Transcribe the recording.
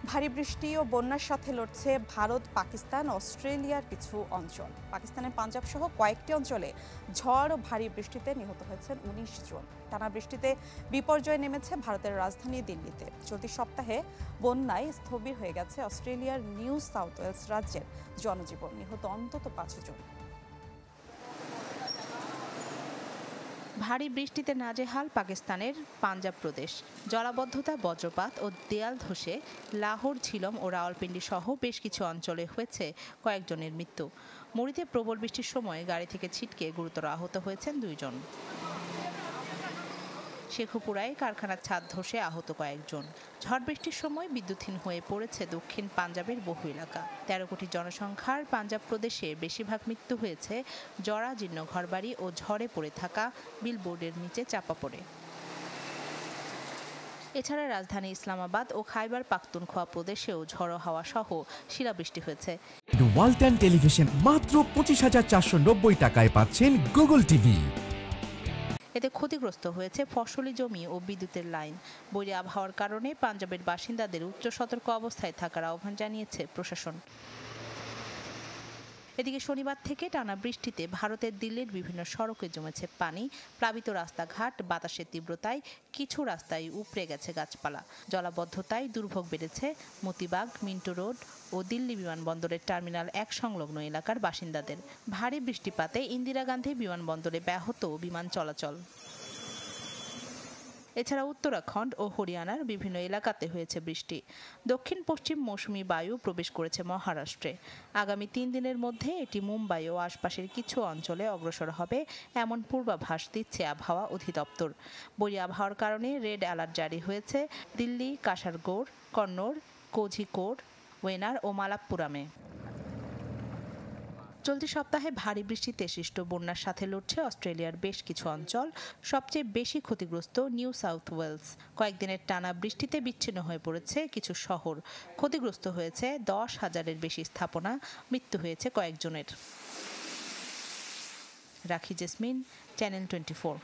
ভারী বৃষ্টি ও বন্যার সাথে লড়ছে ভারত, পাকিস্তান, অস্ট্রেলিয়ার কিছু অঞ্চল। পাকিস্তানের পাঞ্জাব সহ কয়েকটি অঞ্চলে ঝড় ও ভারী বৃষ্টিতে নিহত হয়েছেন ১৯ জন। টানা বৃষ্টিতে বিপর্যয় নেমেছে ভারতের রাজধানী দিল্লিতে। চলতি সপ্তাহে বন্যায় স্থবির হয়ে গেছে অস্ট্রেলিয়ার নিউ সাউথ ওয়েলস রাজ্যের জনজীবন। নিহত অন্তত ৫ জন। ভারী বৃষ্টিতে নাজেহাল পাকিস্তানের পাঞ্জাব প্রদেশ। জলাবদ্ধতা, বজ্রপাত ও দেয়াল ধসে লাহোর, ঝিলম ও রাওয়ালপিন্ডি সহ বেশ কিছু অঞ্চলে হয়েছে কয়েকজনের মৃত্যু। মুড়িতে প্রবল বৃষ্টির সময় গাড়ি থেকে ছিটকে গুরুতর আহত হয়েছেন ২ জন। শেখুপুরায় কারখানার ছাদ ধসে আহত কয়েকজন। ঝড় বৃষ্টির সময় বিদ্যুৎহীন হয়ে পড়েছে দক্ষিণ পাঞ্জাবের বহু এলাকা। ১৩ কোটি জনসংখ্যার পাঞ্জাব প্রদেশে বেশিরভাগ মৃত্যু হয়েছে জরাজীর্ণ ঘরবাড়ি ও ঝড়ে পড়ে থাকা বিলবোর্ডের নিচে চাপা পড়ে। এছাড়া রাজধানী ইসলামাবাদ ও খাইবার পাখতুনখোয়া প্রদেশেও ঝড়ো হাওয়া সহ শিলাবৃষ্টি হয়েছে। ওয়ালটন টেলিভিশন মাত্র ২৫,৪৯০ টাকায় পাচ্ছেন গুগল টিভি। এতে ক্ষতিগ্রস্ত হয়েছে ফসলি জমি ও বিদ্যুতের লাইন। বৈরী আবহাওয়ার কারণে পাঞ্জাবের বাসিন্দাদের উচ্চ সতর্ক অবস্থায় থাকার আহ্বান জানিয়েছে প্রশাসন। এদিকে শনিবার থেকে টানা বৃষ্টিতে ভারতের দিল্লির বিভিন্ন সড়কে জমেছে পানি। প্লাবিত রাস্তাঘাট, বাতাসের তীব্রতায় কিছু রাস্তায় উপড়ে গেছে গাছপালা। জলাবদ্ধতায় দুর্ভোগ বেড়েছে মতিবাগ, মিন্টো রোড ও দিল্লি বিমানবন্দরের টার্মিনাল ১ সংলগ্ন এলাকার বাসিন্দাদের। ভারী বৃষ্টিপাতে ইন্দিরা গান্ধী বিমানবন্দরে ব্যাহত বিমান চলাচল। এছাড়া উত্তরাখণ্ড ও হরিয়ানার বিভিন্ন এলাকাতে হয়েছে বৃষ্টি। দক্ষিণ পশ্চিম মৌসুমি বায়ু প্রবেশ করেছে মহারাষ্ট্রে। আগামী ৩ দিনের মধ্যে এটি মুম্বাই ও আশপাশের কিছু অঞ্চলে অগ্রসর হবে এমন পূর্বাভাস দিচ্ছে আবহাওয়া অধিদপ্তর। বৈরী আবহাওয়ার কারণে রেড অ্যালার্ট জারি হয়েছে দিল্লি, কাসারগোড়, কন্নড়, কোঝিকোড, ওয়েনার ও মালাপ্পুরামে। চলতি সপ্তাহে ভারী বৃষ্টিতে সৃষ্ট বন্যার সাথে লড়ছে অস্ট্রেলিয়ার বেশ কিছু অঞ্চল। সবচেয়ে বেশি ক্ষতিগ্রস্ত নিউ সাউথ ওয়েলস। কয়েকদিনের টানা বৃষ্টিতে বিচ্ছিন্ন হয়ে পড়েছে কিছু শহর। ক্ষতিগ্রস্ত হয়েছে ১০,০০০-এর বেশি স্থাপনা, মৃত্যু হয়েছে কয়েকজনের। রাখি জেসমিন, চ্যানেল 24।